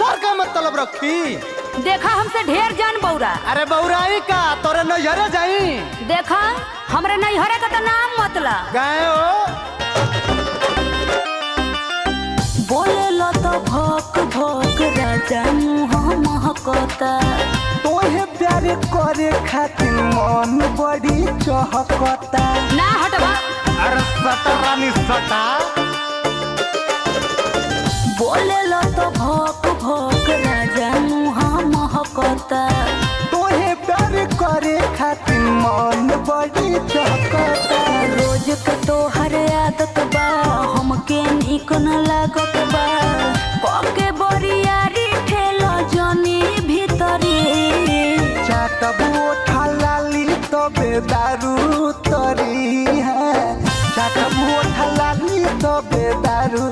दूसर का मतलब रखी। देखा हमसे ढेर जान बौरा। अरे बौराई का तोरे नैहरे जाई। देखा हमरे नैहरे का तो नाम मतलब गए हो बोले लो तो भोक भोक राजा मुँह महकता। तोहे प्यार करे खातिर मन बड़ी चहकता। ना हटवा। अरे सटा रानी सटा। बोले लो तो भोक भोक राजा मुँह महकता। तोहे प्यार करे खातिर मन बड़ी चहकता। रोज के तोहर आदत बा हमके निक न लागत बा। पके बोरियारी ठेलो जनी भीतरी। चाटबू ठलाली तबे दारू तरी है। चाटबू ठलाली तबे दारू